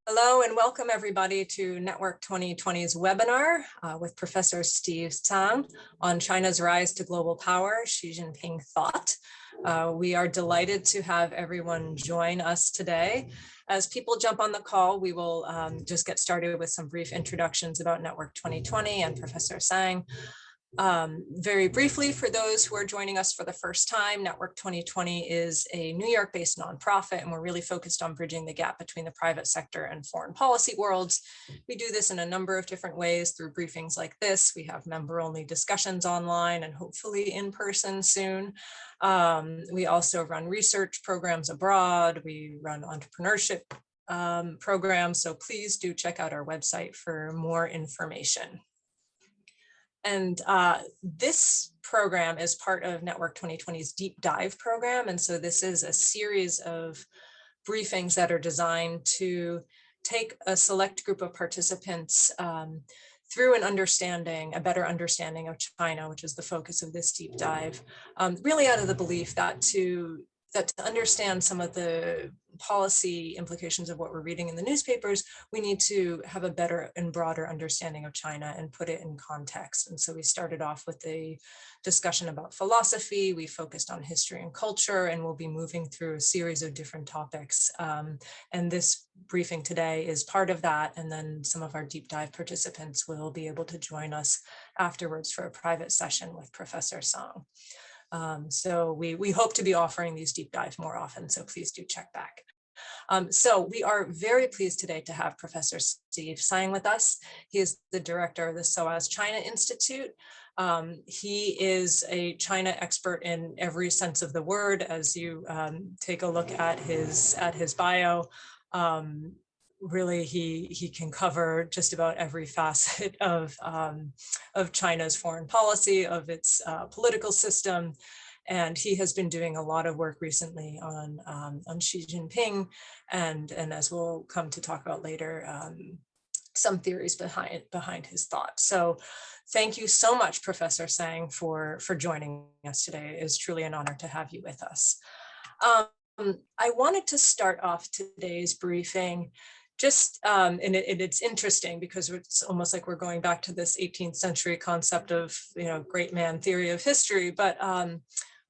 Hello and welcome everybody to Network 2020's webinar with Professor Steve Tsang on China's rise to global power, Xi Jinping Thought. We are delighted to have everyone join us today. As people jump on the call, we will just get started with some brief introductions about Network 2020 and Professor Tsang. Very briefly, for those who are joining us for the first time, Network 2020 is a New York-based nonprofit, and we're really focused on bridging the gap between the private sector and foreign policy worlds. We do this in a number of different ways through briefings like this. We have member-only discussions online and hopefully in person soon. We also run research programs abroad. We run entrepreneurship programs, so please do check out our website for more information. And this program is part of Network 2020's Deep Dive program. And so this is a series of briefings that are designed to take a select group of participants through a better understanding of China, which is the focus of this deep dive, really out of the belief that to understand some of the policy implications of what we're reading in the newspapers, we need to have a better and broader understanding of China and put it in context. And so we started off with a discussion about philosophy. We focused on history and culture, and we'll be moving through a series of different topics. And this briefing today is part of that. And then some of our deep dive participants will be able to join us afterwards for a private session with Professor Tsang. So we hope to be offering these deep dives more often, so please do check back. So we are very pleased today to have Professor Steve Tsang with us. He is the director of the SOAS China Institute. He is a China expert in every sense of the word. As you take a look at his bio, really, he can cover just about every facet of China's foreign policy, of its political system. And he has been doing a lot of work recently on Xi Jinping, and as we'll come to talk about later, some theories behind his thought. So thank you so much, Professor Tsang, for joining us today. It is truly an honor to have you with us. I wanted to start off today's briefing just, and it's interesting because it's almost like we're going back to this 18th century concept of, great man theory of history, but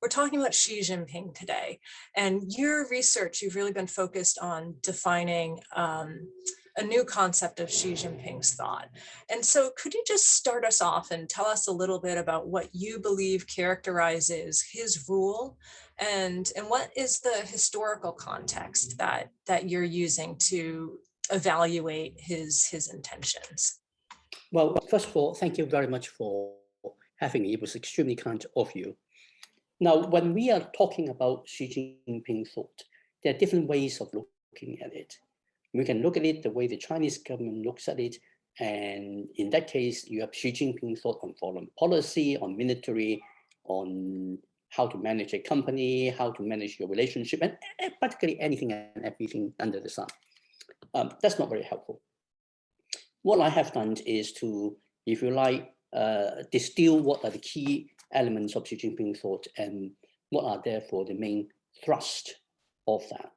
we're talking about Xi Jinping today. And your research, you've really been focused on defining a new concept of Xi Jinping's thought. And so could you just start us off and tell us a little bit about what you believe characterizes his rule, and what is the historical context that you're using to evaluate his intentions? Well, first of all, thank you very much for having me. It was extremely kind of you. Now, when we are talking about Xi Jinping thought, there are different ways of looking at it. We can look at it the way the Chinese government looks at it. And in that case, you have Xi Jinping thought on foreign policy, on military, on how to manage a company, how to manage your relationship, and practically anything and everything under the sun. That's not very helpful. What I have done is to, if you like, distill what are the key elements of Xi Jinping thought and what are therefore the main thrust of that.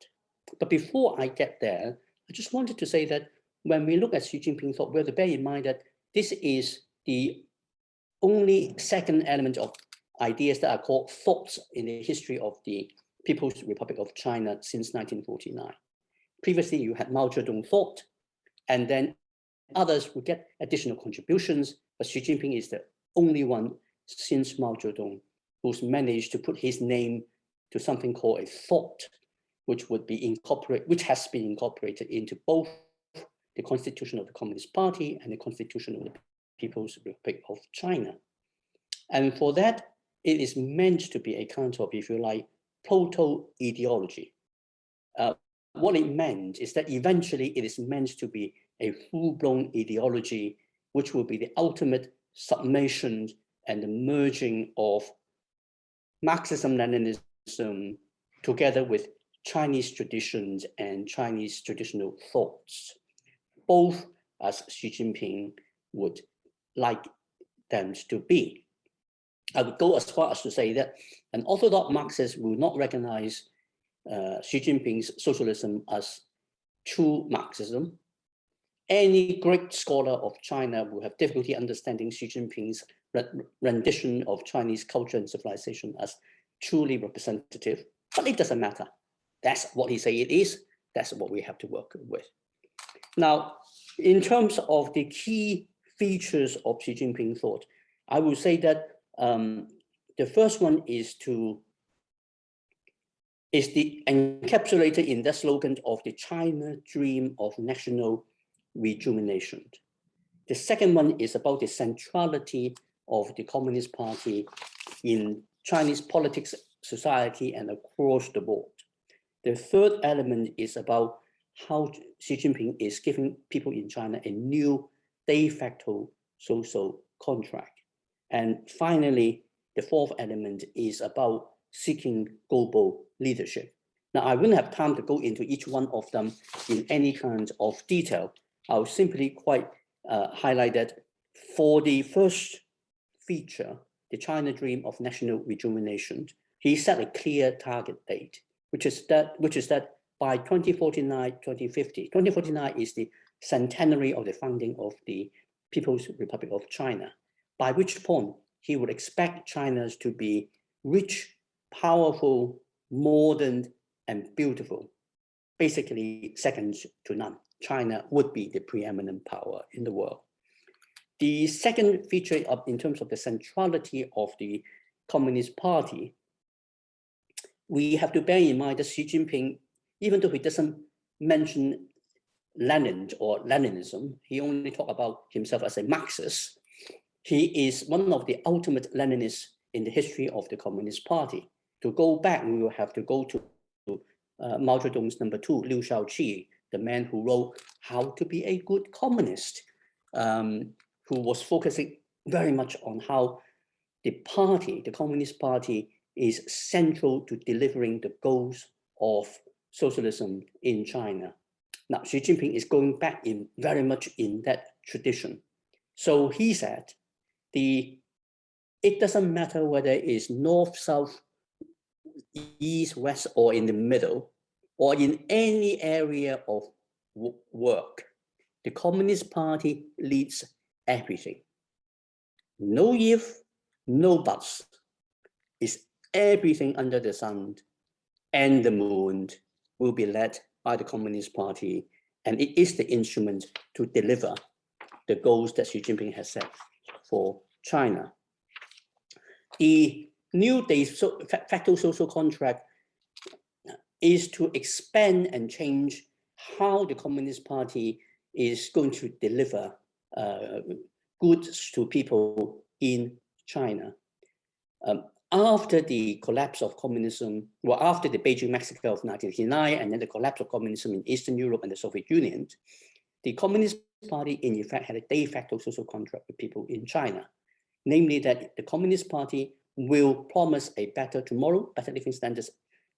But before I get there, I just wanted to say that when we look at Xi Jinping thought, we have to bear in mind that this is the only second element of ideas that are called thoughts in the history of the People's Republic of China since 1949. Previously, you had Mao Zedong thought, and then others would get additional contributions, but Xi Jinping is the only one since Mao Zedong who's managed to put his name to something called a thought, which has been incorporated into both the Constitution of the Communist Party and the Constitution of the People's Republic of China. And for that, it is meant to be a kind of, if you like, proto-ideology. What it meant is that eventually it is meant to be a full-blown ideology, which will be the ultimate summation and the merging of Marxism-Leninism together with Chinese traditions and Chinese traditional thoughts, both as Xi Jinping would like them to be. I would go as far as to say that an orthodox Marxist will not recognize Xi Jinping's socialism as true Marxism, any great scholar of China will have difficulty understanding Xi Jinping's rendition of Chinese culture and civilization as truly representative, but it doesn't matter. That's what he say it is. That's what we have to work with. Now, in terms of the key features of Xi Jinping thought, I will say that the first one is the encapsulated in the slogan of the China dream of national rejuvenation. The second one is about the centrality of the Communist Party in Chinese politics, society, and across the board. The third element is about how Xi Jinping is giving people in China a new de facto social contract. And finally, the fourth element is about seeking global leadership. Now, I wouldn't have time to go into each one of them in any kind of detail. I'll simply quite highlight that for the first feature, the China dream of national rejuvenation, he set a clear target date, which is that by 2049, 2050, 2049 is the centenary of the founding of the People's Republic of China, by which point he would expect China to be rich, powerful, modern, and beautiful. Basically, second to none. China would be the preeminent power in the world. The second feature in terms of the centrality of the Communist Party, we have to bear in mind that Xi Jinping, even though he doesn't mention Lenin or Leninism, he only talks about himself as a Marxist. He is one of the ultimate Leninists in the history of the Communist Party. To go back, we will have to go to Mao Zedong's number 2, Liu Shaoqi, the man who wrote How to Be a Good Communist, who was focusing very much on how the party, the Communist Party, is central to delivering the goals of socialism in China. Now, Xi Jinping is going back in very much in that tradition. So he said, it doesn't matter whether it's north, south, east, west, or in the middle, or in any area of work. The Communist Party leads everything. No if, no buts. It's everything under the sun and the moon will be led by the Communist Party, and it is the instrument to deliver the goals that Xi Jinping has set for China. The new de facto social contract is to expand and change how the Communist Party is going to deliver goods to people in China. After the collapse of communism, well, after the Beijing Massacre of 1989, and then the collapse of communism in Eastern Europe and the Soviet Union, the Communist Party, in effect, had a de facto social contract with people in China, namely that the Communist Party will promise a better tomorrow, better living standards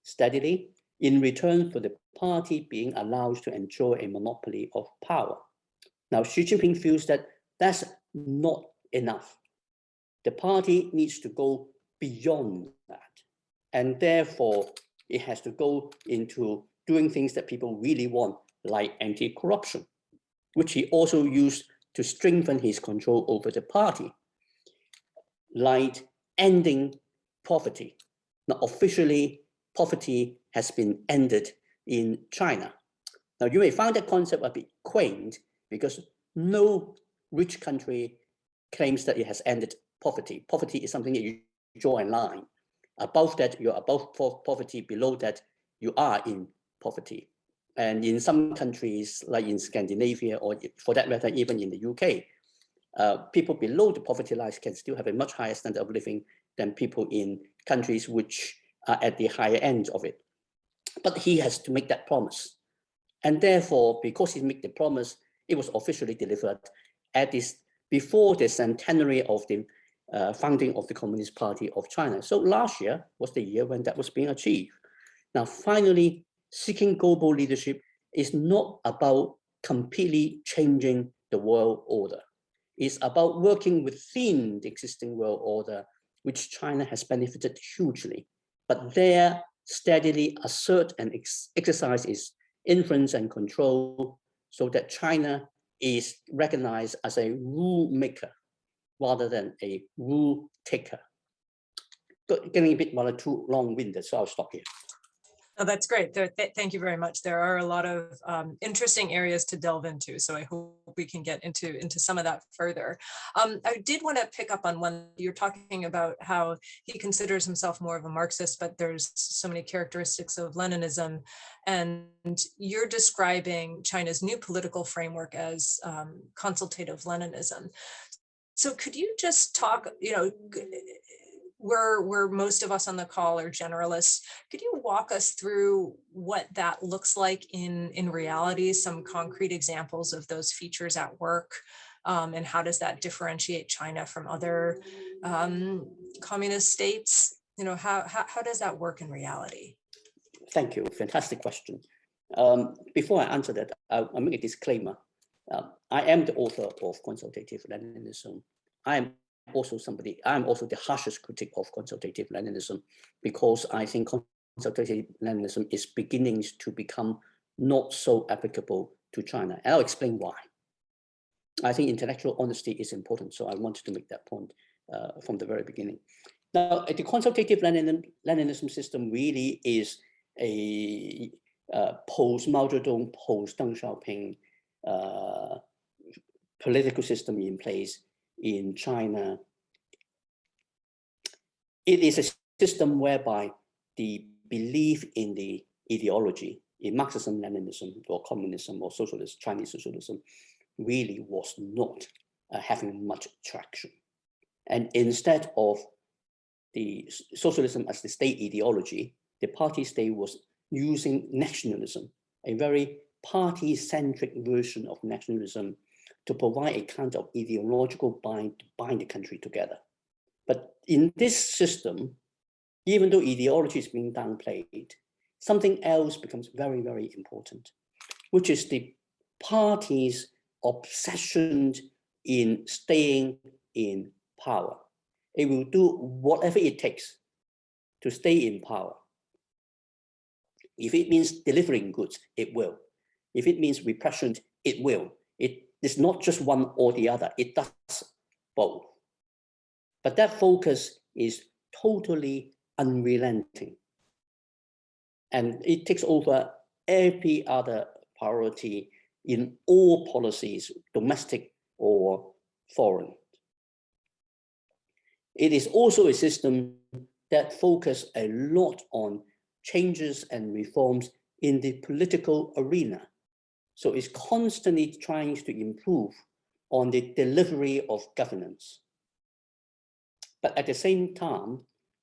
steadily, in return for the party being allowed to enjoy a monopoly of power. Now, Xi Jinping feels that that's not enough. The party needs to go beyond that. And therefore, it has to go into doing things that people really want, like anti-corruption, which he also used to strengthen his control over the party, like ending poverty. Now, officially, poverty has been ended in China. Now, you may find that concept a bit quaint because no rich country claims that it has ended poverty. Poverty is something that you draw a line. Above that, you're above poverty. Below that, you are in poverty. And in some countries, like in Scandinavia, or for that matter, even in the UK, people below the poverty line can still have a much higher standard of living than people in countries which are at the higher end of it. But he has to make that promise. And therefore, because he made the promise, it was officially delivered at this, before the centenary of the founding of the Communist Party of China. So last year was the year when that was being achieved. Now, finally, seeking global leadership is not about completely changing the world order. It's about working within the existing world order, which China has benefited hugely, but there steadily assert and exercise its influence and control so that China is recognized as a rule maker rather than a rule taker. Getting a bit rather too long-winded, so I'll stop here. Oh, that's great. Thank you very much. There are a lot of interesting areas to delve into, so I hope we can get into some of that further. I did want to pick up on one. You're talking about how he considers himself more of a Marxist, but there's so many characteristics of Leninism, and you're describing China's new political framework as consultative Leninism. So could you just talk, where most of us on the call are generalists, could you walk us through what that looks like in reality, some concrete examples of those features at work, and how does that differentiate China from other communist states? How does that work in reality? Thank you, fantastic question. Before I answer that, I'll make a disclaimer. I am the author of Consultative Leninism. I'm also the harshest critic of consultative Leninism, because I think consultative Leninism is beginning to become not so applicable to China. And I'll explain why. I think intellectual honesty is important, so I wanted to make that point from the very beginning. Now, the consultative Leninism system really is a post-Mao Zedong, post-Deng Xiaoping political system in place in China. It is a system whereby the belief in the ideology, in Marxism, Leninism, or communism, or socialist, Chinese socialism, really was not having much traction. And instead of the socialism as the state ideology, the party state was using nationalism, a very party-centric version of nationalism, to provide a kind of ideological bind to bind the country together. But in this system, even though ideology is being downplayed, something else becomes very, very important, which is the party's obsession in staying in power. It will do whatever it takes to stay in power. If it means delivering goods, it will. If it means repression, it will. It's not just one or the other, it does both. But that focus is totally unrelenting. And it takes over every other priority in all policies, domestic or foreign. It is also a system that focuses a lot on changes and reforms in the political arena. So it's constantly trying to improve on the delivery of governance. But at the same time,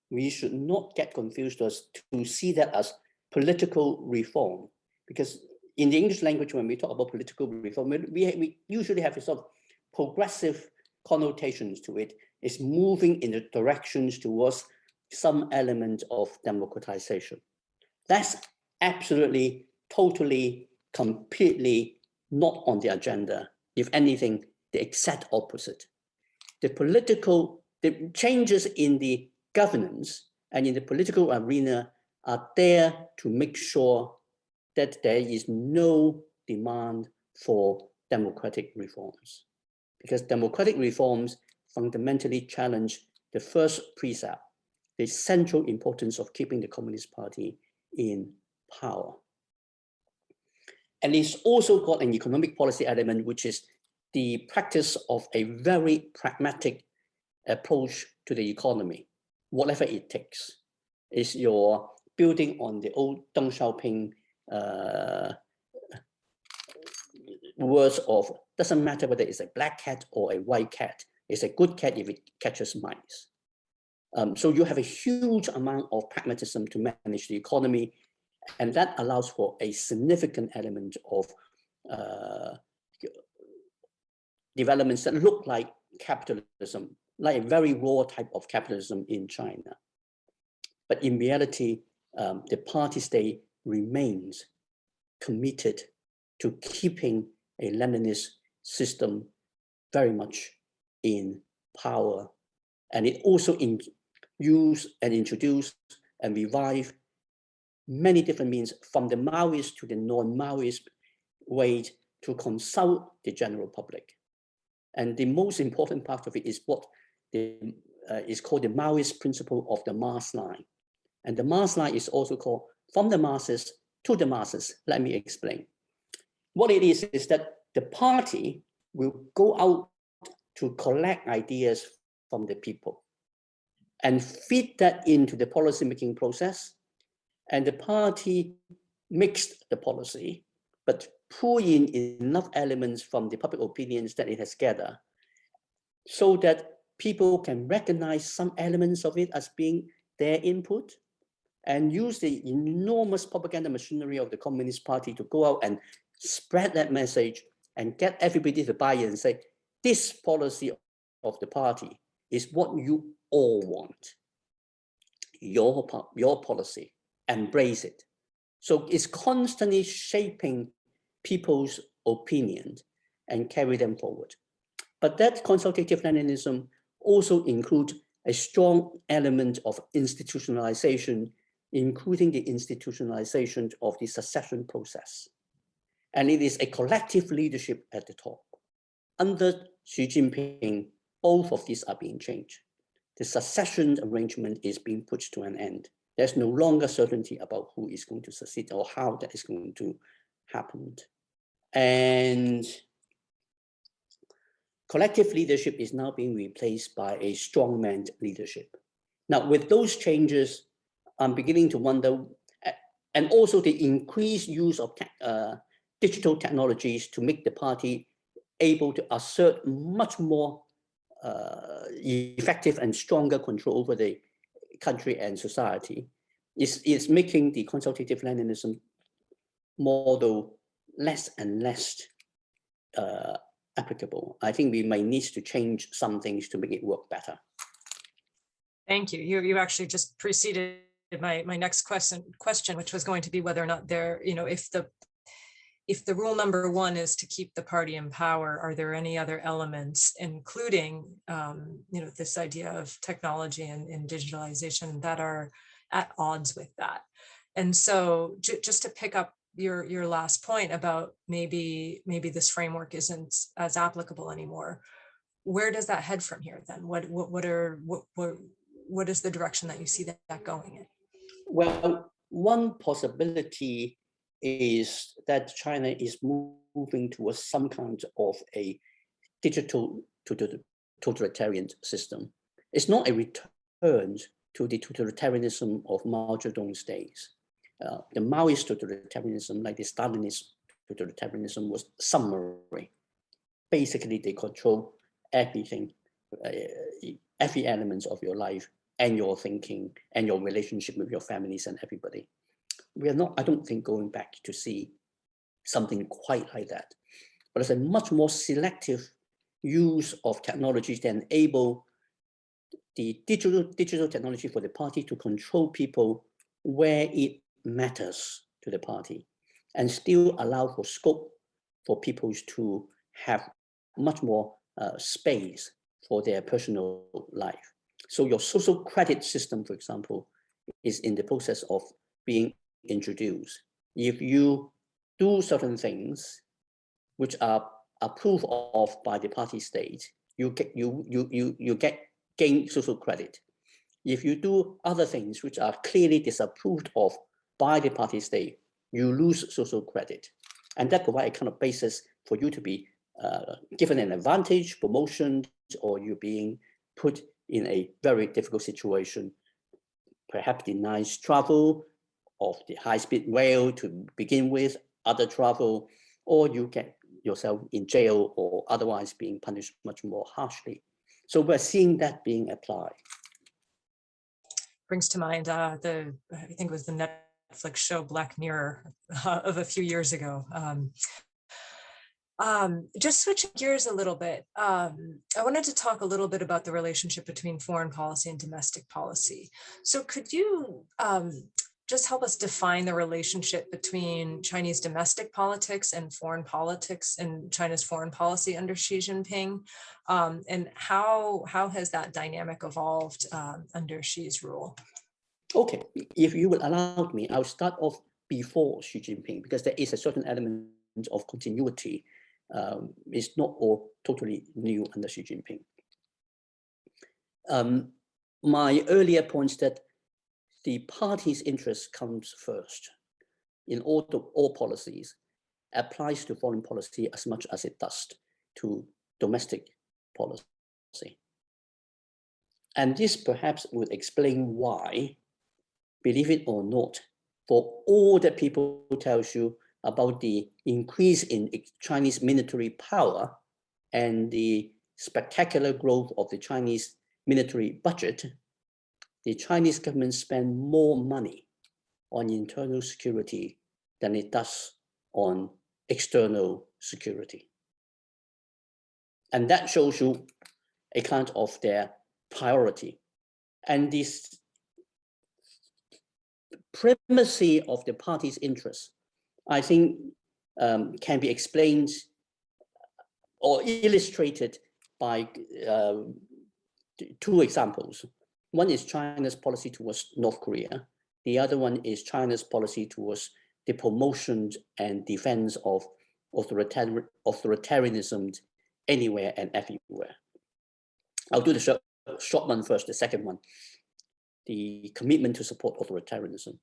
we should not get confused as to see that as political reform, because in the English language, when we talk about political reform, we usually have a sort of progressive connotations to it. It's moving in the directions towards some element of democratization. That's absolutely, totally, completely not on the agenda. If anything, the exact opposite. The changes in the governance and in the political arena are there to make sure that there is no demand for democratic reforms. Because democratic reforms fundamentally challenge the first precept, the central importance of keeping the Communist Party in power. And it's also got an economic policy element, which is the practice of a very pragmatic approach to the economy, whatever it takes. Is your building on the old Deng Xiaoping words of, doesn't matter whether it's a black cat or a white cat, it's a good cat if it catches mice. So you have a huge amount of pragmatism to manage the economy, and that allows for a significant element of developments that look like capitalism, like a very raw type of capitalism in China. But in reality, the party state remains committed to keeping a Leninist system very much in power. And it also used and introduced and revived many different means, from the Maoist to the non-Maoist way, to consult the general public. And the most important part of it is what is called the Maoist principle of the mass line. And the mass line is also called from the masses to the masses. Let me explain. What it is that the party will go out to collect ideas from the people and feed that into the policy-making process. And the party makes the policy, but pull in enough elements from the public opinions that it has gathered so that people can recognize some elements of it as being their input and use the enormous propaganda machinery of the Communist Party to go out and spread that message and get everybody to buy in and say, this policy of the party is what you all want. Your policy, embrace it. So it's constantly shaping people's opinions and carry them forward. But that consultative Leninism also includes a strong element of institutionalization, including the institutionalization of the secession process. And it is a collective leadership at the top. Under Xi Jinping, both of these are being changed. The secession arrangement is being put to an end. There's no longer certainty about who is going to succeed or how that is going to happen. And collective leadership is now being replaced by a strongman leadership. Now, with those changes, I'm beginning to wonder, and also the increased use of digital technologies to make the party able to assert much more effective and stronger control over the country and society, is making the consultative Leninism model less and less applicable. I think we might need to change some things to make it work better. Thank you. You actually just preceded my next question, which was going to be whether or not there, if the rule number one is to keep the party in power, are there any other elements, including this idea of technology and digitalization, that are at odds with that? And so just to pick up your last point about maybe this framework isn't as applicable anymore, where does that head from here then? What is the direction that you see that going in? Well, one possibility is that China is moving towards some kind of a digital totalitarian system. It's not a return to the totalitarianism of Mao Zedong's days. The Maoist totalitarianism, like the Stalinist totalitarianism, was summary. Basically, they control everything, every element of your life and your thinking and your relationship with your families and everybody. We are not, I don't think, going back to see something quite like that, but it's a much more selective use of technologies that enable the digital technology for the party to control people where it matters to the party, and still allow for scope for people to have much more space for their personal life. So your social credit system, for example, is in the process of being introduced. If you do certain things which are approved of by the party state, you gain social credit. If you do other things which are clearly disapproved of by the party state, you lose social credit. And that provides a kind of basis for you to be given an advantage, promotion, or you being put in a very difficult situation, perhaps denied travel of the high-speed rail to begin with, other travel, or you get yourself in jail or otherwise being punished much more harshly. So we're seeing that being applied. Brings to mind I think it was the Netflix show Black Mirror of a few years ago. Just switching gears a little bit, I wanted to talk a little bit about the relationship between foreign policy and domestic policy. So could you just help us define the relationship between Chinese domestic politics and foreign politics and China's foreign policy under Xi Jinping? And how has that dynamic evolved under Xi's rule? Okay, if you would allow me, I'll start off before Xi Jinping, because there is a certain element of continuity is not all totally new under Xi Jinping. My earlier points that the party's interest comes first in all policies applies to foreign policy as much as it does to domestic policy. And this perhaps would explain why, believe it or not, for all that people tells you about the increase in Chinese military power and the spectacular growth of the Chinese military budget, the Chinese government spend more money on internal security than it does on external security. And that shows you a kind of their priority. And this primacy of the party's interests, I think, can be explained or illustrated by two examples. One is China's policy towards North Korea. The other one is China's policy towards the promotion and defense of authoritarianism anywhere and everywhere. I'll do the short one first, the second one, the commitment to support authoritarianism.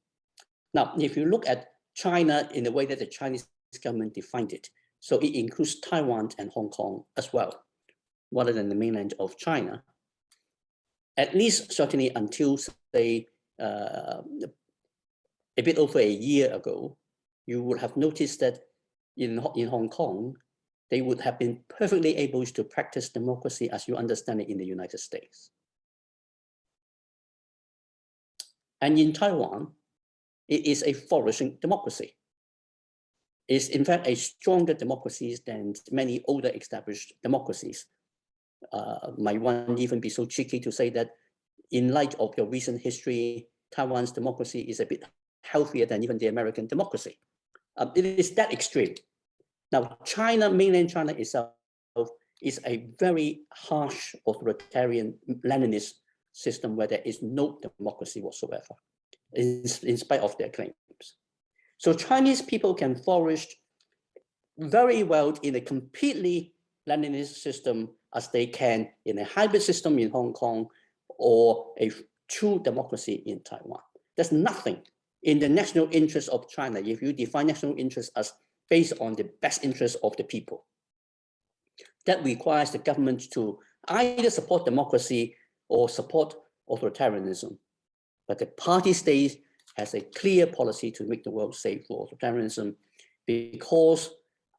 Now, if you look at China in the way that the Chinese government defined it, so it includes Taiwan and Hong Kong as well, rather than the mainland of China, at least certainly until, say, a bit over a year ago, you would have noticed that in Hong Kong, they would have been perfectly able to practice democracy as you understand it in the United States. And in Taiwan, it is a flourishing democracy. It's in fact a stronger democracy than many older established democracies. Might one even be so cheeky to say that in light of your recent history, Taiwan's democracy is a bit healthier than even the American democracy. It is that extreme. Now, China, mainland China itself, is a very harsh authoritarian Leninist system where there is no democracy whatsoever, in spite of their claims. So Chinese people can flourish very well in a completely Leninist system as they can in a hybrid system in Hong Kong or a true democracy in Taiwan. There's nothing in the national interest of China, if you define national interest as based on the best interest of the people. That requires the government to either support democracy or support authoritarianism. But the party state has a clear policy to make the world safe for authoritarianism, because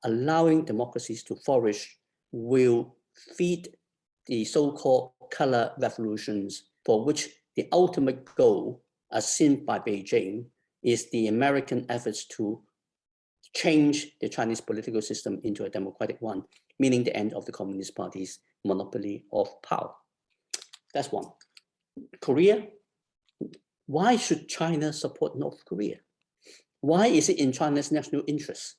allowing democracies to flourish will feed the so-called color revolutions, for which the ultimate goal, as seen by Beijing, is the American efforts to change the Chinese political system into a democratic one, meaning the end of the Communist Party's monopoly of power. That's one. Korea. Why should China support North Korea? Why is it in China's national interest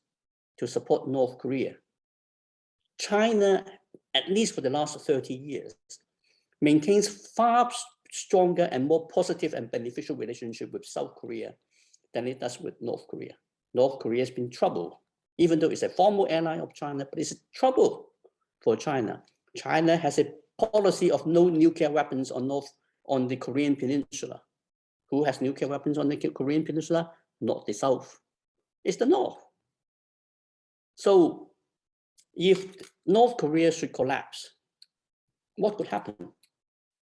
to support North Korea? China, at least for the last 30 years, maintains far stronger and more positive and beneficial relationship with South Korea than it does with North Korea. North Korea has been trouble, even though it's a formal ally of China, but it's trouble for China. China has a policy of no nuclear weapons on the Korean Peninsula. Who has nuclear weapons on the Korean Peninsula? Not the South, it's the North. So if North Korea should collapse, what could happen?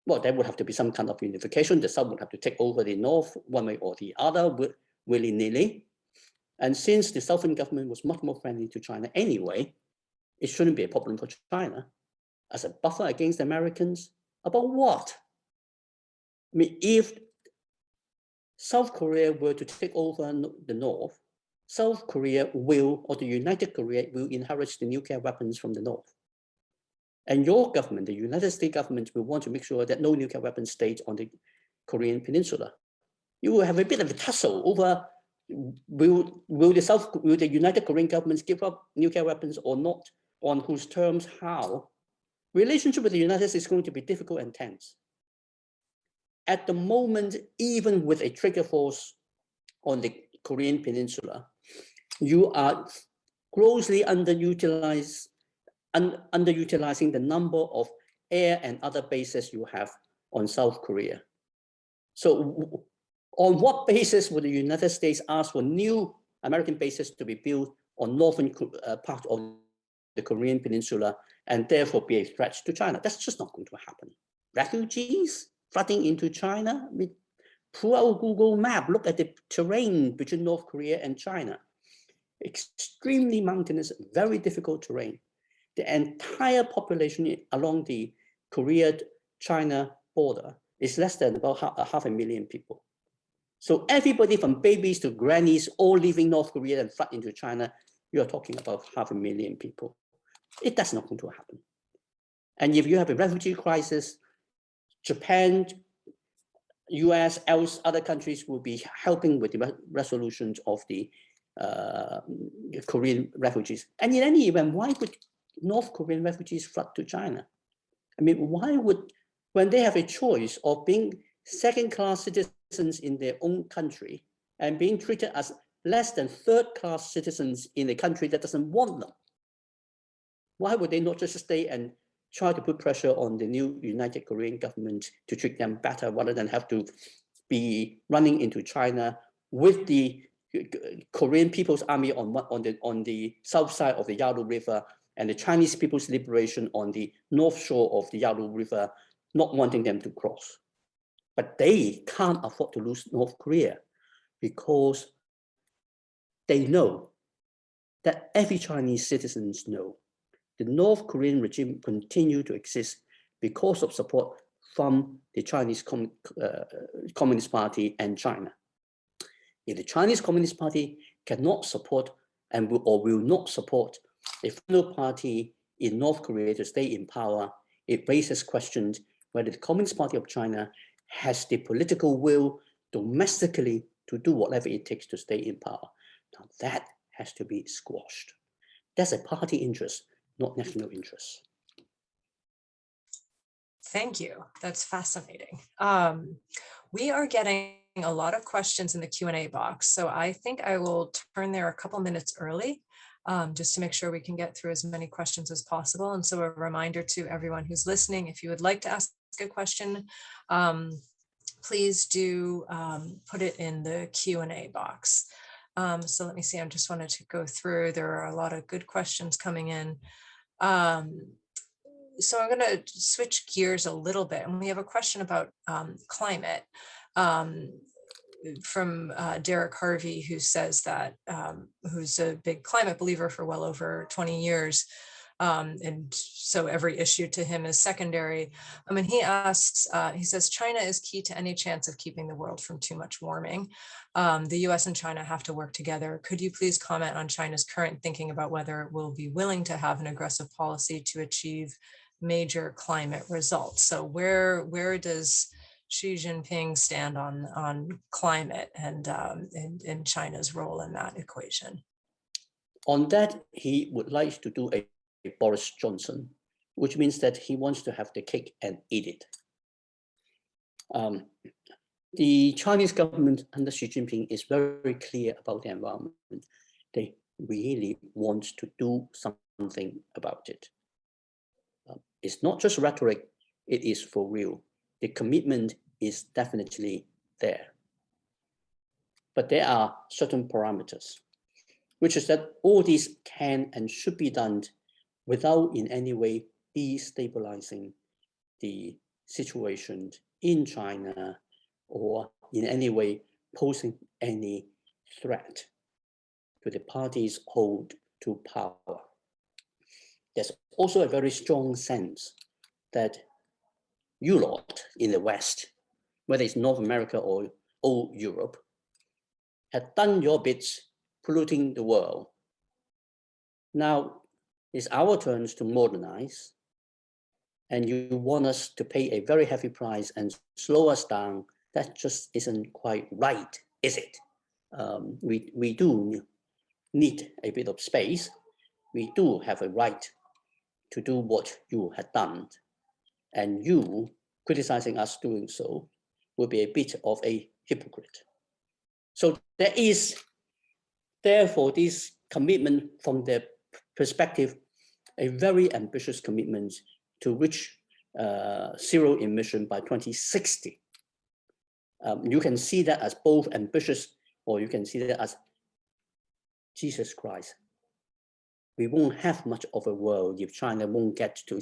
Well, there would have to be some kind of unification. The South would have to take over the North one way or the other, willy-nilly. And since the Southern government was much more friendly to China anyway, it shouldn't be a problem for China. As a buffer against the Americans, about what? I mean, if South Korea were to take over the North, South Korea will, or the United Korea will inherit the nuclear weapons from the North. And your government, the United States government, will want to make sure that no nuclear weapons stay on the Korean Peninsula. You will have a bit of a tussle over will the United Korean governments give up nuclear weapons or not, on whose terms, how. Relationship with the United States is going to be difficult and tense. At the moment, even with a trigger force on the Korean Peninsula, you are grossly underutilizing the number of air and other bases you have on South Korea. So on what basis would the United States ask for new American bases to be built on northern part of the Korean Peninsula and therefore be a threat to China? That's just not going to happen. Refugees flooding into China? Pull out Google map, look at the terrain between North Korea and China. Extremely mountainous, very difficult terrain. The entire population along the Korea-China border is less than about half a million people. So everybody from babies to grannies all leaving North Korea and flood into China, you're talking about 500,000 people. That's not going to happen. And if you have a refugee crisis, Japan, US, other countries will be helping with the resolutions of the Korean refugees. And in any event, why would North Korean refugees flood to China? I mean, why would, when they have a choice of being second-class citizens in their own country and being treated as less than third-class citizens in a country that doesn't want them, why would they not just stay and try to put pressure on the new United Korean government to treat them better rather than have to be running into China with the Korean People's Army on the south side of the Yalu River and the Chinese People's Liberation on the north shore of the Yalu River, not wanting them to cross. But they can't afford to lose North Korea because they know that every Chinese citizens know the North Korean regime continue to exist because of support from the Chinese Communist Party and China. If the Chinese Communist Party cannot support and will not support a fellow party in North Korea to stay in power, it raises questions whether the Communist Party of China has the political will domestically to do whatever it takes to stay in power. Now that has to be squashed. That's a party interest, not national interest. Thank you. That's fascinating. We are getting a lot of questions in the Q&A box, so I think I will turn there a couple minutes early just to make sure we can get through as many questions as possible. And so a reminder to everyone who's listening, if you would like to ask a question, please do put it in the Q&A box. So let me see, I just wanted to go through. There are a lot of good questions coming in. So I'm going to switch gears a little bit, and we have a question about climate from Derek Harvey, who says that, who's a big climate believer for well over 20 years. And so every issue to him is secondary. And he asks, he says, China is key to any chance of keeping the world from too much warming. The US and China have to work together. Could you please comment on China's current thinking about whether it will be willing to have an aggressive policy to achieve major climate results? So where does Xi Jinping stand on climate and China's role in that equation? On that, he would like to do a Boris Johnson, which means that he wants to have the cake and eat it. The Chinese government under Xi Jinping is very clear about the environment. They really want to do something about it. It's not just rhetoric, it is for real. The commitment is definitely there. But there are certain parameters, which is that all these can and should be done without in any way destabilizing the situation in China or in any way posing any threat to the party's hold to power. There's also a very strong sense that you lot in the West, whether it's North America or old Europe, have done your bits polluting the world. Now it's our turns to modernize, and you want us to pay a very heavy price and slow us down. That just isn't quite right, is it? We do need a bit of space. We do have a right to do what you had done, and you criticizing us doing so will be a bit of a hypocrite. So there is therefore this commitment from their perspective, a very ambitious commitment to reach zero emission by 2060. You can see that as both ambitious, or you can see that as Jesus Christ. We won't have much of a world if China won't get to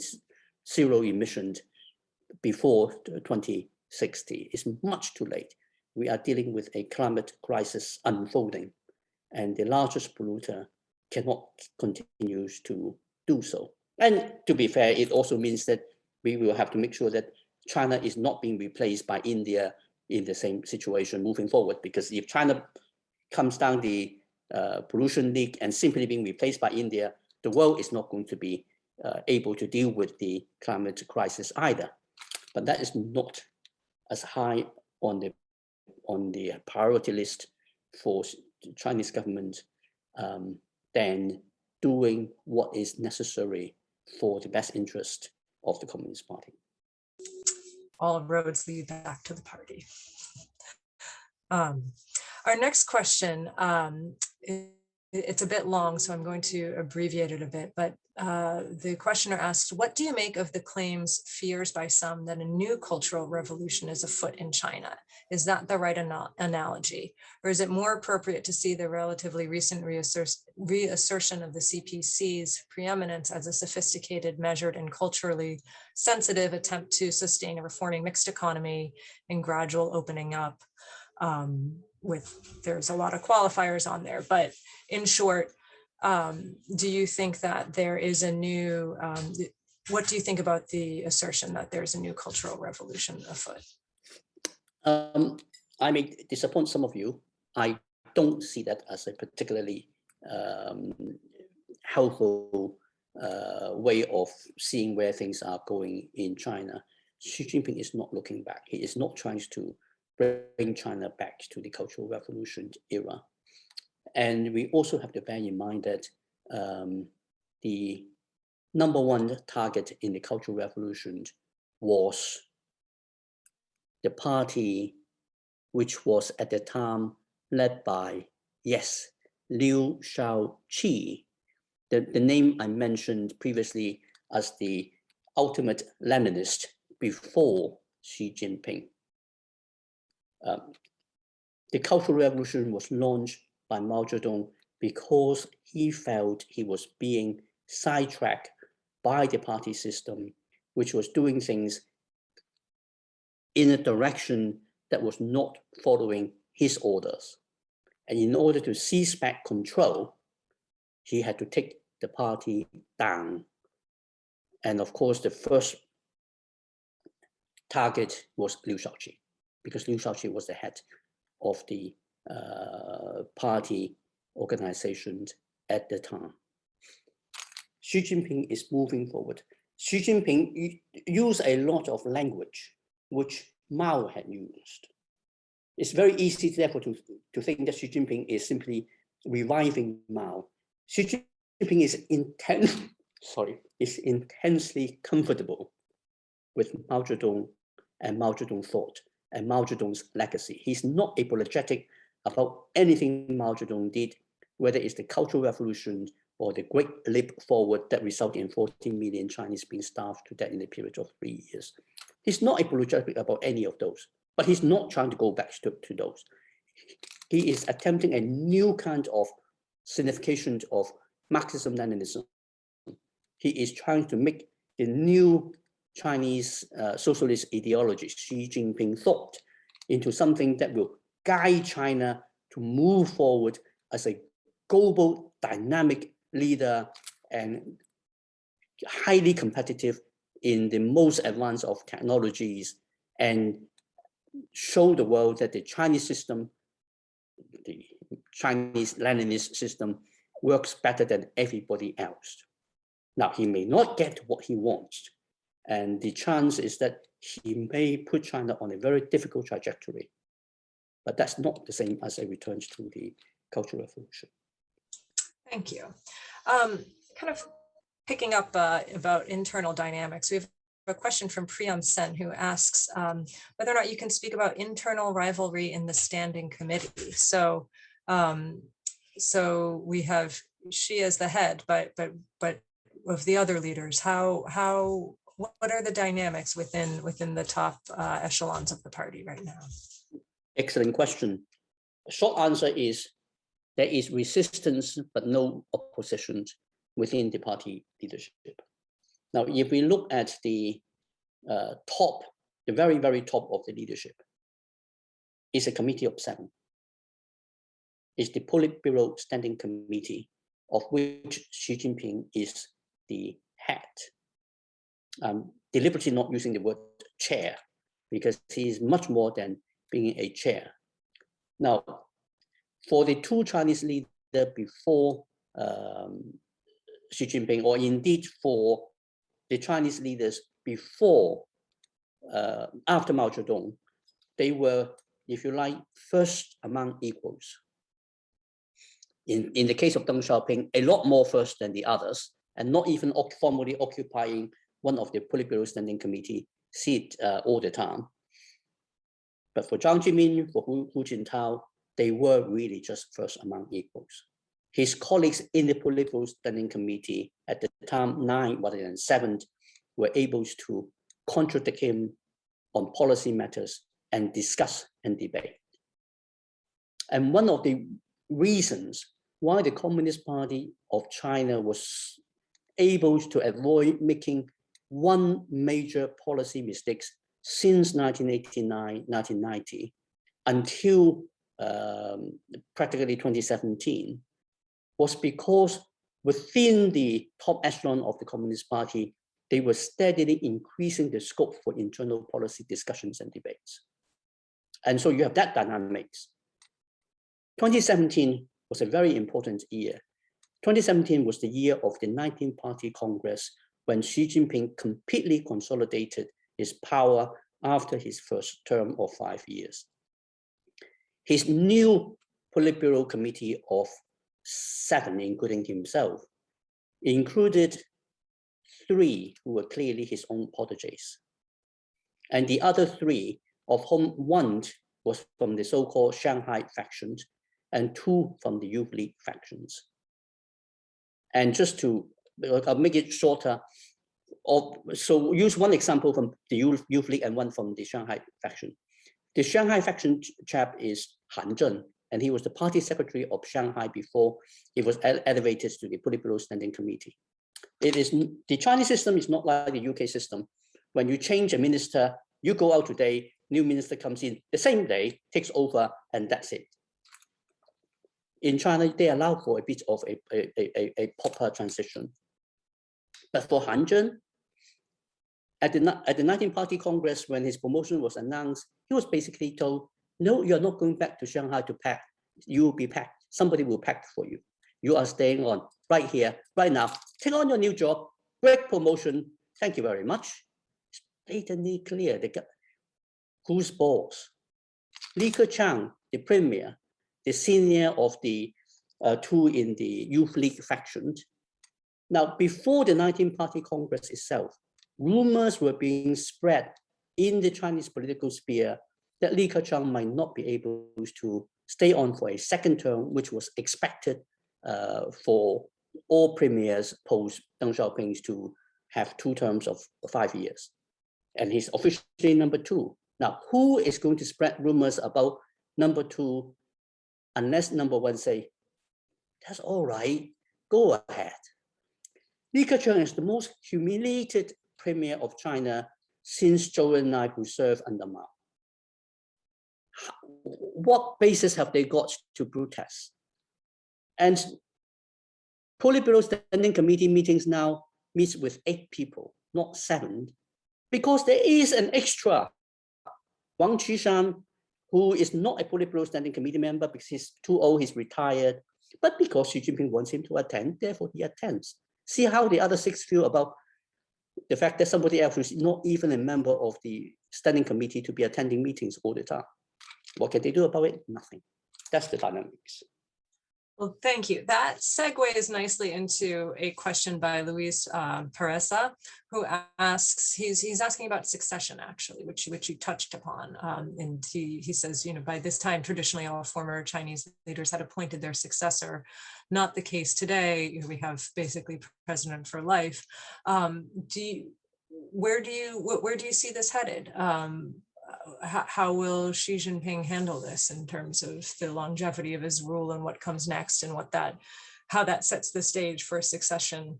zero emissions before 2060. It's much too late. We are dealing with a climate crisis unfolding, and the largest polluter cannot continue to do so. And to be fair, it also means that we will have to make sure that China is not being replaced by India in the same situation moving forward, because if China comes down the pollution leak and simply being replaced by India, the world is not going to be able to deal with the climate crisis either. But that is not as high on the priority list for the Chinese government than doing what is necessary for the best interest of the Communist Party. All roads lead back to the party. Our next question, it's a bit long, so I'm going to abbreviate it a bit, but the questioner asks, what do you make of the claims, fears by some, that a new cultural revolution is afoot in China? Is that the right analogy? Or is it more appropriate to see the relatively recent reassertion of the CPC's preeminence as a sophisticated, measured, and culturally sensitive attempt to sustain a reforming mixed economy and gradual opening up? There's a lot of qualifiers on there, but in short, do you think that there is a new, what do you think about the assertion that there's a new cultural revolution afoot? I may disappoint some of you. I don't see that as a particularly helpful way of seeing where things are going in China. Xi Jinping is not looking back. He is not trying to bring China back to the Cultural Revolution era. And we also have to bear in mind that the number one target in the Cultural Revolution was the party which was at the time led by, yes, Liu Shaoqi, the name I mentioned previously as the ultimate Leninist before Xi Jinping. The Cultural Revolution was launched by Mao Zedong because he felt he was being sidetracked by the party system, which was doing things in a direction that was not following his orders. And in order to seize back control, he had to take the party down. And of course, the first target was Liu Shaoqi, because Liu Shaoqi was the head of the party organization at the time. Xi Jinping is moving forward. Xi Jinping used a lot of language which Mao had used. It's very easy, therefore, to think that Xi Jinping is simply reviving Mao. Xi Jinping is intensely comfortable with Mao Zedong and Mao Zedong thought and Mao Zedong's legacy. He's not apologetic about anything Mao Zedong did, whether it's the Cultural Revolution or the Great Leap Forward that resulted in 14 million Chinese being starved to death in a period of 3 years. He's not apologetic about any of those, but he's not trying to go back to those. He is attempting a new kind of signification of Marxism-Leninism. He is trying to make the new Chinese socialist ideology, Xi Jinping thought, into something that will guide China to move forward as a global dynamic leader and highly competitive in the most advanced of technologies, and show the world that the Chinese system, the Chinese Leninist system, works better than everybody else. Now, he may not get what he wants, and the chance is that he may put China on a very difficult trajectory, but that's not the same as a return to the Cultural Revolution. Thank you. Kind of picking up about internal dynamics, we have a question from Priyam Sen, who asks whether or not you can speak about internal rivalry in the standing committee. So we have Xi as the head, but of the other leaders, what are the dynamics within the top echelons of the party right now? Excellent question. Short answer is there is resistance, but no opposition within the party leadership. Now, if we look at the top, the very, very top of the leadership, is a committee of 7. It's the Politburo Standing Committee, of which Xi Jinping is the head. Deliberately not using the word chair, because he is much more than being a chair. Now, for the 2 Chinese leaders before Xi Jinping, or indeed for the Chinese leaders before, after Mao Zedong, they were, if you like, first among equals. In the case of Deng Xiaoping, a lot more first than the others, and not even formally occupying one of the Politburo Standing Committee seat all the time. But for Jiang Zemin, for Hu Jintao, they were really just first among equals. His colleagues in the Politburo Standing Committee at the time, 9 rather than 7, were able to contradict him on policy matters and discuss and debate. And one of the reasons why the Communist Party of China was able to avoid making one major policy mistake since 1989, 1990, until practically 2017, was because within the top echelon of the Communist Party, they were steadily increasing the scope for internal policy discussions and debates. And so you have that dynamics. 2017 was a very important year. 2017 was the year of the 19th Party Congress, when Xi Jinping completely consolidated his power after his first term of 5 years. His new Politburo Committee of 7, including himself, included 3 who were clearly his own proteges. And the other 3, of whom 1 was from the so-called Shanghai faction, and 2 from the Youth League factions. And just to I'll make it shorter, so use one example from the Youth League and one from the Shanghai faction. The Shanghai faction chap is Han Zheng, and he was the party secretary of Shanghai before it was elevated to the Politburo Standing Committee. The Chinese system is not like the UK system. When you change a minister, you go out today, new minister comes in the same day, takes over, and that's it. In China, they allow for a bit of a proper transition. But for Han Zheng, at the 19th Party Congress, when his promotion was announced, he was basically told, no, you're not going back to Shanghai to pack. You will be packed. Somebody will pack for you. You are staying on right here, right now. Take on your new job, great promotion. Thank you very much. It's blatantly clear. Who's boss? Li Keqiang, the premier, the senior of the 2 in the Youth League faction. Now, before the 19th Party Congress itself, rumors were being spread in the Chinese political sphere that Li Keqiang might not be able to stay on for a 2nd term, which was expected for all premiers post Deng Xiaoping to have 2 terms of 5 years. And he's officially number 2. Now, who is going to spread rumors about number 2 unless number 1 say, that's all right, go ahead. Li Keqiang is the most humiliated premier of China since Zhou Enlai, who served under Mao. What basis have they got to protest? And Politburo Standing Committee meetings now meets with 8 people, not 7, because there is an extra. Wang Qishan, who is not a Politburo Standing Committee member because he's too old, he's retired, but because Xi Jinping wants him to attend, therefore he attends. See how the other 6 feel about the fact that somebody else who's not even a member of the standing committee to be attending meetings all the time. What can they do about it? Nothing. That's the dynamics. Well, thank you. That segues nicely into a question by Luis Pereza, who asks, he's asking about succession, actually, which you touched upon. And he says, by this time, traditionally, all former Chinese leaders had appointed their successor. Not the case today. We have basically president for life. Where do you see this headed? How will Xi Jinping handle this in terms of the longevity of his rule and what comes next, and how that sets the stage for succession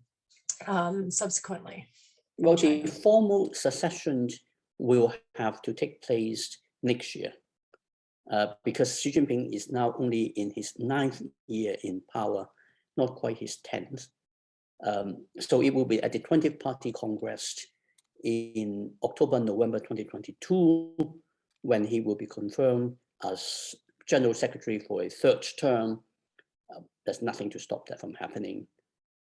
subsequently? Well, the formal succession will have to take place next year because Xi Jinping is now only in his 9th year in power, not quite his 10th. So it will be at the 20th Party Congress in October, November 2022, when he will be confirmed as General Secretary for a 3rd term. There's nothing to stop that from happening.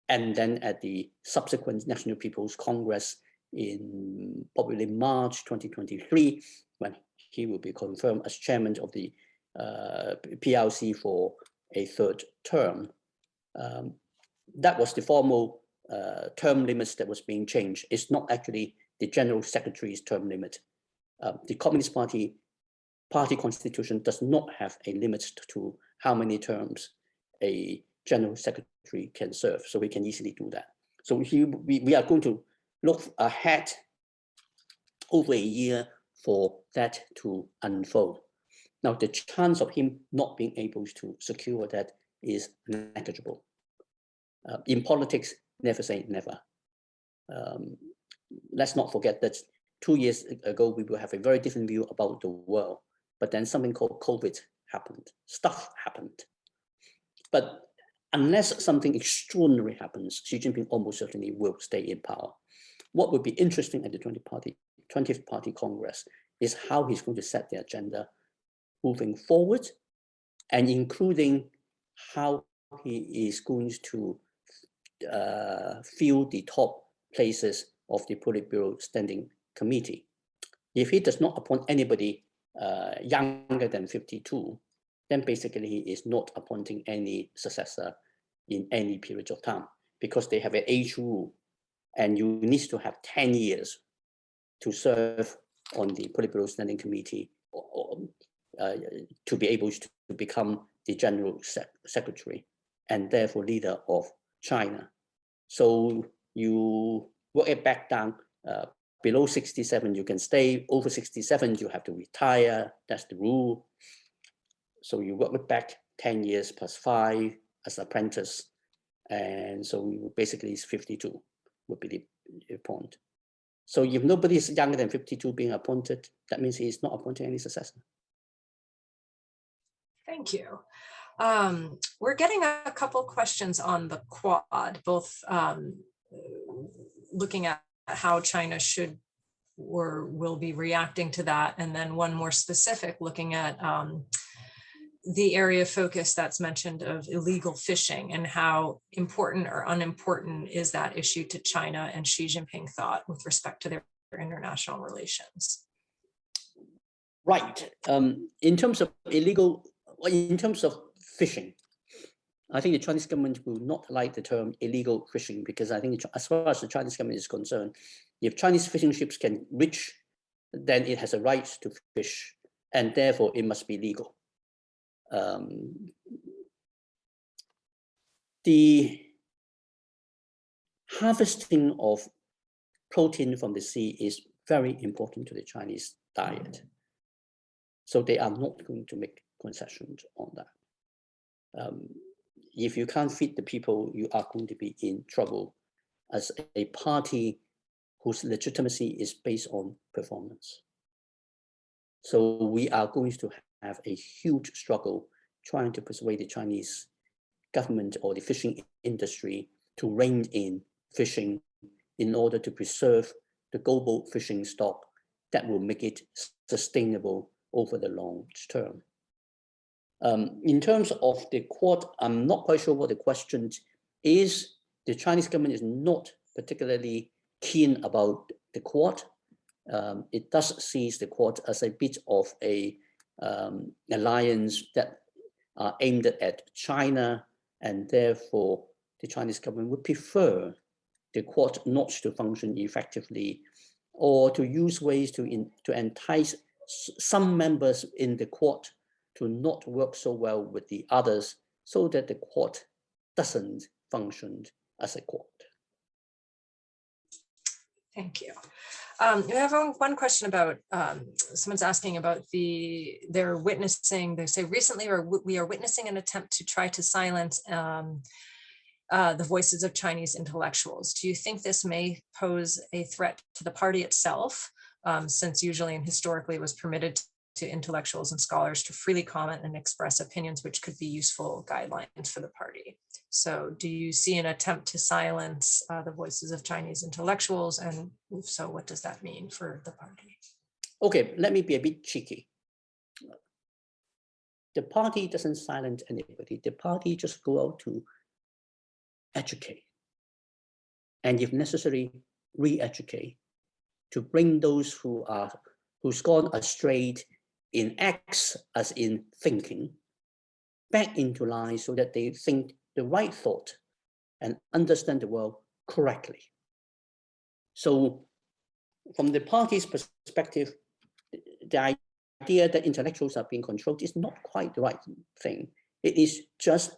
And then at the subsequent National People's Congress in probably March 2023, when he will be confirmed as chairman of the PRC for a 3rd term. That was the formal term limits that was being changed. It's not actually the General Secretary's term limit. The Communist Party constitution does not have a limit to how many terms a General Secretary can serve, so we can easily do that. So we are going to look ahead over a year for that to unfold. Now, the chance of him not being able to secure that is negligible. In politics, never say never. Let's not forget that 2 years ago, we will have a very different view about the world, but then something called COVID happened, stuff happened. But unless something extraordinary happens, Xi Jinping almost certainly will stay in power. What would be interesting at the 20th Party Congress is how he's going to set the agenda moving forward, and including how he is going to fill the top places of the Politburo Standing Committee. If he does not appoint anybody younger than 52, then basically he is not appointing any successor in any period of time, because they have an age rule, and you need to have 10 years to serve on the Politburo Standing Committee to be able to become the General Secretary and therefore leader of China. So you work it back down. Below 67, you can stay. Over 67, you have to retire. That's the rule. So you work it back 10 years plus 5 as apprentice. And so basically it's 52 would be the point. So if nobody is younger than 52 being appointed, that means he is not appointing any successor. Thank you. We're getting a couple questions on the Quad, both looking at how China should or will be reacting to that, and then one more specific looking at the area of focus that's mentioned of illegal fishing, and how important or unimportant is that issue to China and Xi Jinping thought with respect to their international relations. Right. In terms of fishing, I think the Chinese government will not like the term illegal fishing, because I think as far as the Chinese government is concerned, if Chinese fishing ships can reach, then it has a right to fish, and therefore it must be legal. The harvesting of protein from the sea is very important to the Chinese diet. So they are not going to make concessions on that. If you can't feed the people, you are going to be in trouble as a party whose legitimacy is based on performance. So we are going to have a huge struggle trying to persuade the Chinese government or the fishing industry to rein in fishing in order to preserve the global fishing stock that will make it sustainable over the long term. In terms of the Quad, I'm not quite sure what the question is. The Chinese government is not particularly keen about the Quad. It does see the Quad as a bit of a alliance that are aimed at China and therefore the Chinese government would prefer the Quad not to function effectively, or to use ways to entice some members in the Quad to not work so well with the others, so that the Quad doesn't function as a Quad. Thank you. We have one question about, someone's asking about they're witnessing, they say recently, we are witnessing an attempt to try to silence the voices of Chinese intellectuals. Do you think this may pose a threat to the party itself, since usually and historically it was permitted to intellectuals and scholars to freely comment and express opinions which could be useful guidelines for the party? So do you see an attempt to silence the voices of Chinese intellectuals? And if so, what does that mean for the party? Okay, let me be a bit cheeky. The party doesn't silence anybody. The party just go out to educate, and if necessary, re-educate, to bring those who's gone astray in acts as in thinking back into line, so that they think the right thought and understand the world correctly. So from the party's perspective, the idea that intellectuals are being controlled is not quite the right thing. It is just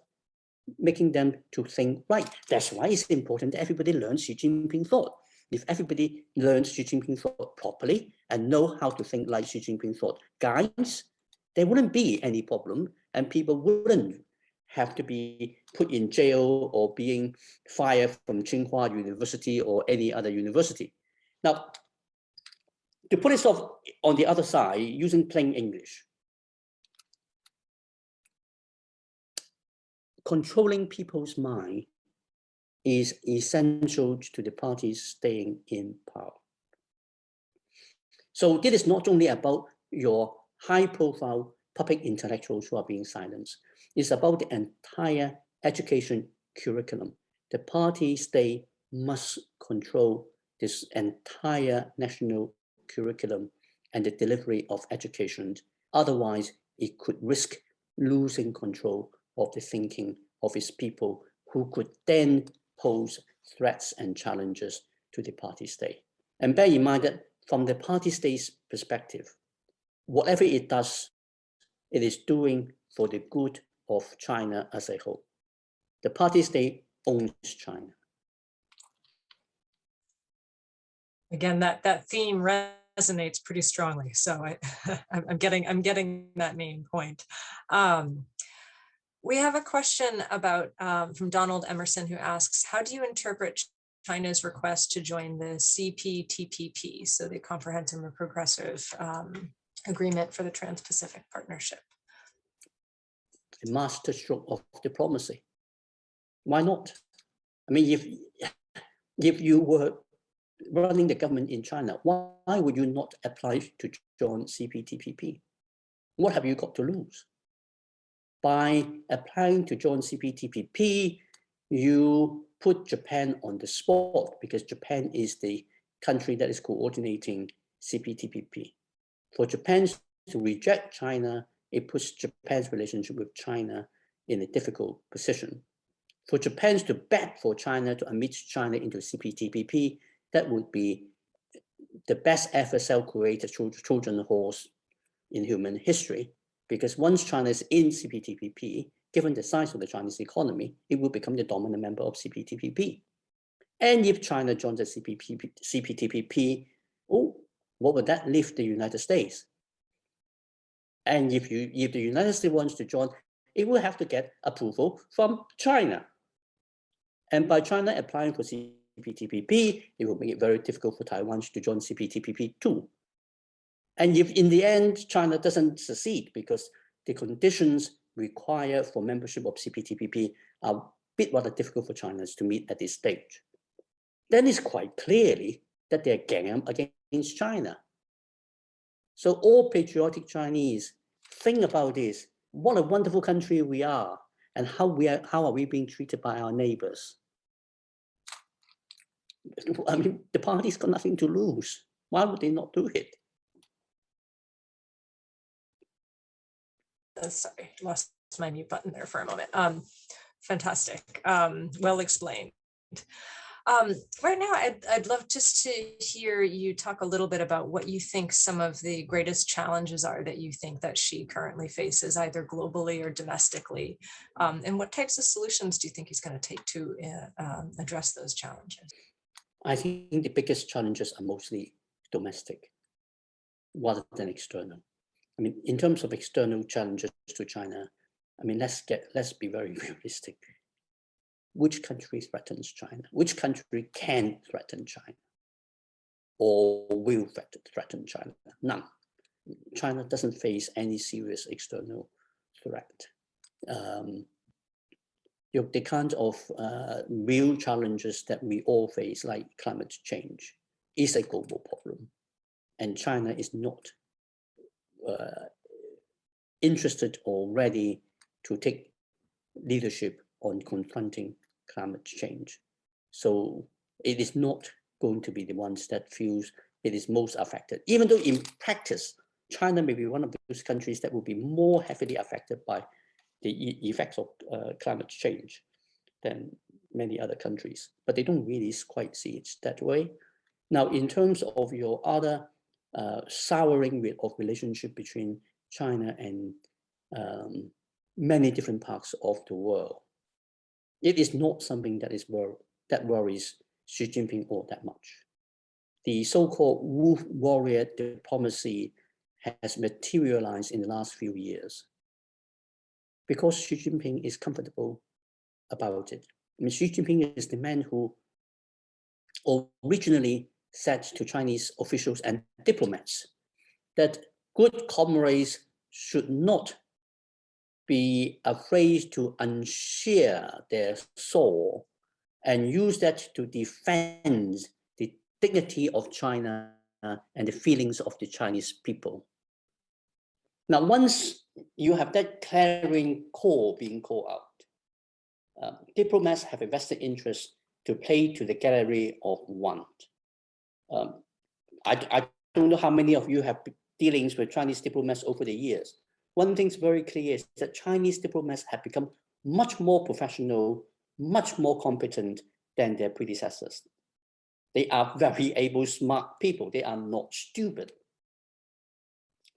making them to think right. That's why it's important that everybody learns Xi Jinping thought. If everybody learns Xi Jinping thought properly and know how to think like Xi Jinping thought guides, there wouldn't be any problem, and people wouldn't have to be put in jail or being fired from Tsinghua University or any other university. Now, to put it off on the other side, using plain English, controlling people's mind is essential to the parties staying in power. So this is not only about your high-profile public intellectuals who are being silenced. It's about the entire education curriculum. The party state must control this entire national curriculum and the delivery of education. Otherwise, it could risk losing control of the thinking of its people, who could then pose threats and challenges to the party state. And bear in mind that from the party state's perspective, whatever it does, it is doing for the good of China as a whole. The party state owns China. Again, that theme resonates pretty strongly. So I'm getting that main point. We have a question about from Donald Emerson, who asks, how do you interpret China's request to join the CPTPP, so the Comprehensive and Progressive Agreement for the Trans-Pacific Partnership? The masterstroke of diplomacy. Why not? I mean, if you were running the government in China, why would you not apply to join CPTPP? What have you got to lose? By applying to join CPTPP, you put Japan on the spot, because Japan is the country that is coordinating CPTPP. For Japan to reject China, it puts Japan's relationship with China in a difficult position. For Japan to beg for China to admit China into CPTPP, that would be the best ever self-created Trojan horse in human history. Because once China is in CPTPP, given the size of the Chinese economy, it will become the dominant member of CPTPP. And if China joins the CPTPP, oh, what would that leave the United States? And if the United States wants to join, it will have to get approval from China. And by China applying for CPTPP, it will make it very difficult for Taiwan to join CPTPP too. And if in the end, China doesn't succeed because the conditions required for membership of CPTPP are a bit rather difficult for China to meet at this stage, then it's quite clearly that they're ganging up against China. So all patriotic Chinese, think about this. What a wonderful country we are, and how are we being treated by our neighbors? I mean, the party's got nothing to lose. Why would they not do it? Sorry, lost my mute button there for a moment. Fantastic. Well explained. Right now, I'd love just to hear you talk a little bit about what you think some of the greatest challenges are that you think that Xi currently faces, either globally or domestically, and what types of solutions do you think he's going to take to address those challenges? I think the biggest challenges are mostly domestic rather than external. I mean, in terms of external challenges to China, I mean, let's be very realistic. Which country threatens China? Which country can threaten China or will threaten China? None. China doesn't face any serious external threat. The kind of real challenges that we all face, like climate change, is a global problem. And China is not interested or ready to take leadership on confronting climate change. So it is not going to be the ones that feels it is most affected, even though in practice, China may be one of those countries that will be more heavily affected by the effects of climate change than many other countries, but they don't really quite see it that way. Now, in terms of your other souring of relationship between China and many different parts of the world, it is not something that worries Xi Jinping all that much. The so-called wolf warrior diplomacy has materialized in the last few years because Xi Jinping is comfortable about it. I mean, Xi Jinping is the man who originally said to Chinese officials and diplomats that good comrades should not be afraid to unshear their soul and use that to defend the dignity of China and the feelings of the Chinese people. Now, once you have that clarion call being called out, diplomats have a vested interest to play to the gallery of one. I don't know how many of you have dealings with Chinese diplomats over the years. One thing's very clear is that Chinese diplomats have become much more professional, much more competent than their predecessors. They are very able, smart people. They are not stupid.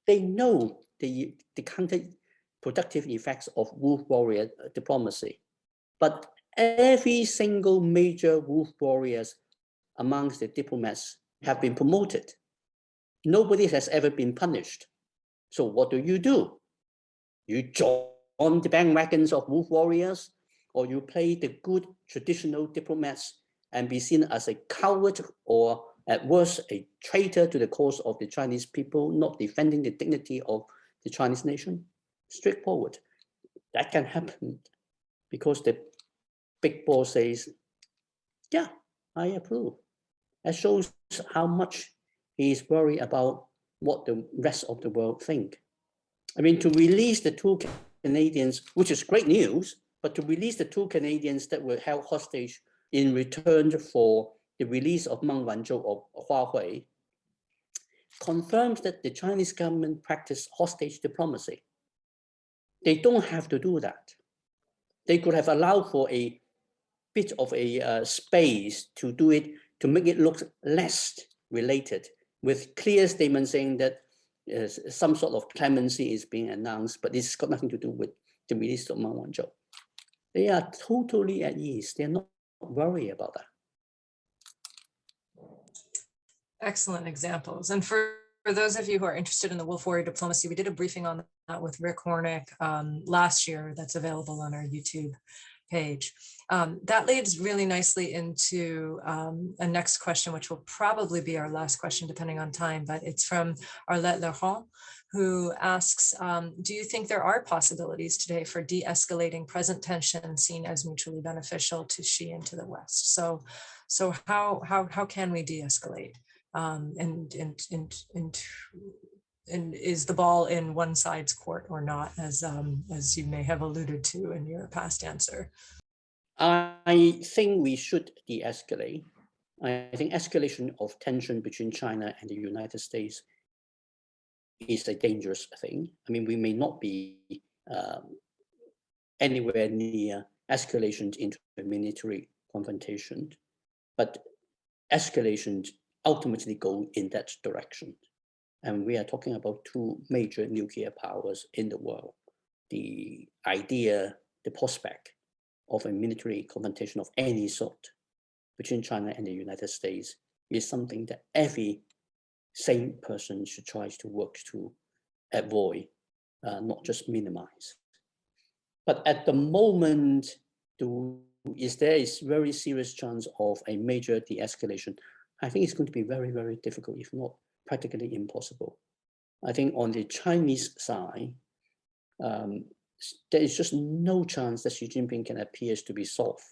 They know the counterproductive effects of wolf warrior diplomacy. But every single major wolf warriors amongst the diplomats have been promoted. Nobody has ever been punished. So what do? You join the bandwagons of wolf warriors, or you play the good traditional diplomats and be seen as a coward or at worst a traitor to the cause of the Chinese people, not defending the dignity of the Chinese nation? Straightforward. That can happen because the big boss says, yeah, I approve. That shows how much he is worried about what the rest of the world think. I mean, to release the 2 Canadians, which is great news, but to release the 2 Canadians that were held hostage in return for the release of Meng Wanzhou of Huawei confirms that the Chinese government practiced hostage diplomacy. They don't have to do that. They could have allowed for a bit of a space to do it, to make it look less related, with clear statements saying that some sort of clemency is being announced, but it's got nothing to do with the release of Meng Wanzhou. They are totally at ease. They're not worried about that. Excellent examples. And for those of you who are interested in the wolf warrior diplomacy, we did a briefing on that with Rick Hornick last year that's available on our YouTube page. That leads really nicely into a next question, which will probably be our last question depending on time, but it's from Arlette Laurent, who asks, do you think there are possibilities today for de-escalating present tension seen as mutually beneficial to Xi and to the West? So how can we de-escalate? And is the ball in one side's court or not, as you may have alluded to in your past answer? I think we should de-escalate. I think escalation of tension between China and the United States is a dangerous thing. I mean, we may not be anywhere near escalation into a military confrontation, but escalations ultimately go in that direction. And we are talking about two major nuclear powers in the world. The idea, the prospect of a military confrontation of any sort between China and the United States is something that every sane person should try to work to avoid, not just minimize. But at the moment, there is very serious chance of a major de-escalation. I think it's going to be very, very difficult, if not practically impossible. I think on the Chinese side, there is just no chance that Xi Jinping can appear to be soft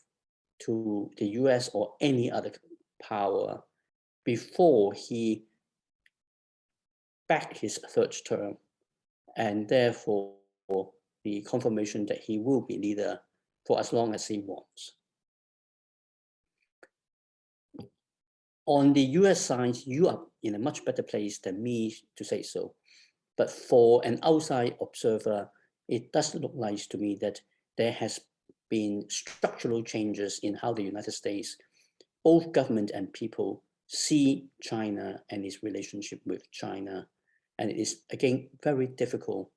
to the US or any other power before he back his third term, and therefore the confirmation that he will be leader for as long as he wants. On the US side, you are in a much better place than me to say so. But for an outside observer, it does look like to me that there has been structural changes in how the United States, both government and people, see China and its relationship with China. And it is, again, very difficult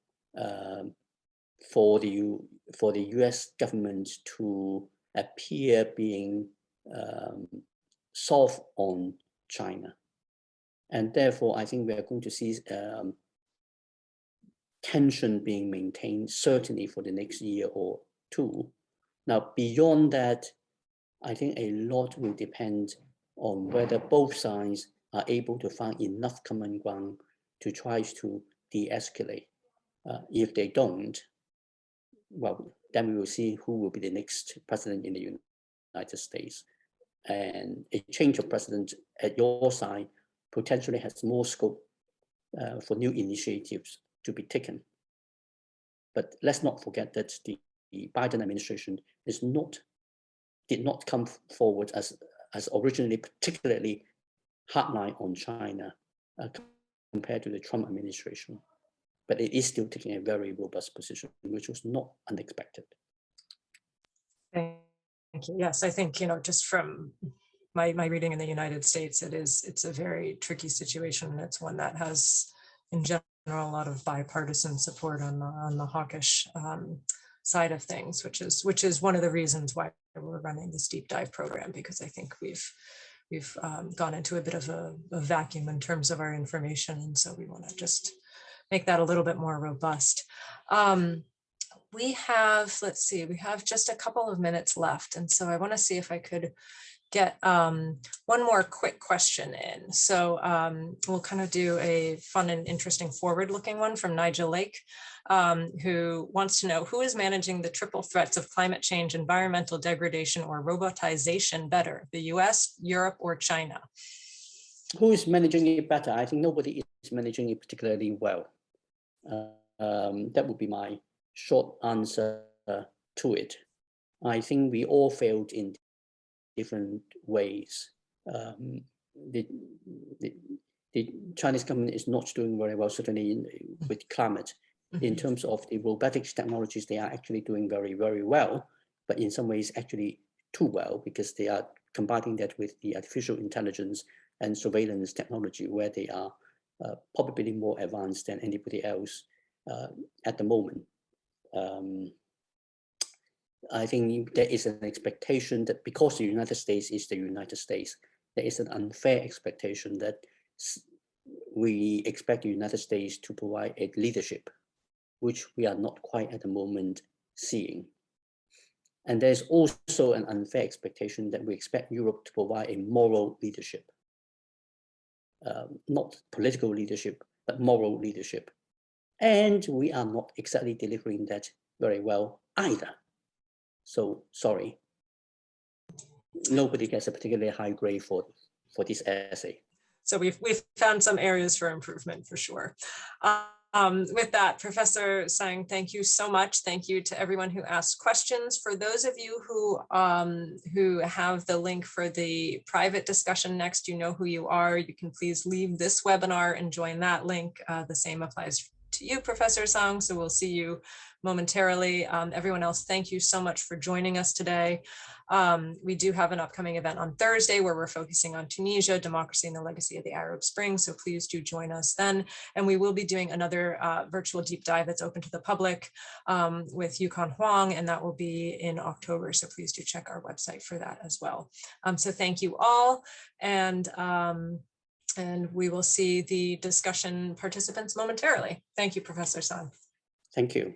for the US government to appear being soft on China. And therefore, I think we are going to see tension being maintained, certainly for the next year or two. Now, beyond that, I think a lot will depend on whether both sides are able to find enough common ground to try to de-escalate. If they don't, well, then we will see who will be the next president in the United States. And a change of president at your side potentially has more scope for new initiatives to be taken. But let's not forget that the Biden administration did not come forward as originally particularly hardline on China compared to the Trump administration. But it is still taking a very robust position, which was not unexpected. Thank you. Yes, I think, just from my reading in the United States, it's a very tricky situation. It's one that has, in general, a lot of bipartisan support on the hawkish side of things, which is one of the reasons why we're running this deep dive program, because I think we've gone into a bit of a vacuum in terms of our information, and so we want to just make that a little bit more robust. We have, let's see, we have just a couple of minutes left, and so I want to see if I could get one more quick question in. So we'll kind of do a fun and interesting forward-looking one from Nigel Lake, who wants to know, who is managing the triple threats of climate change, environmental degradation, or robotization better, the US, Europe, or China? Who is managing it better? I think nobody is managing it particularly well. That would be my short answer to it. I think we all failed in different ways. The Chinese government is not doing very well, certainly with climate. In terms of the robotics technologies, they are actually doing very, very well, but in some ways actually too well, because they are combining that with the artificial intelligence and surveillance technology, where they are probably more advanced than anybody else at the moment. I think there is an expectation that because the United States is the United States, there is an unfair expectation that we expect the United States to provide a leadership, which we are not quite at the moment seeing. And there's also an unfair expectation that we expect Europe to provide a moral leadership, not political leadership, but moral leadership. And we are not exactly delivering that very well either. So sorry, nobody gets a particularly high grade for this essay. So we've found some areas for improvement for sure. With that, Professor Tsang, thank you so much. Thank you to everyone who asked questions. For those of you who have the link for the private discussion next, you know who you are. You can please leave this webinar and join that link. The same applies to you, Professor Tsang. So we'll see you momentarily. Everyone else, thank you so much for joining us today. We do have an upcoming event on Thursday where we're focusing on Tunisia, democracy and the legacy of the Arab Spring. So please do join us then. And we will be doing another virtual deep dive that's open to the public with Yukon Huang, and that will be in October. So please do check our website for that as well. So thank you all. And we will see the discussion participants momentarily. Thank you, Professor Tsang. Thank you.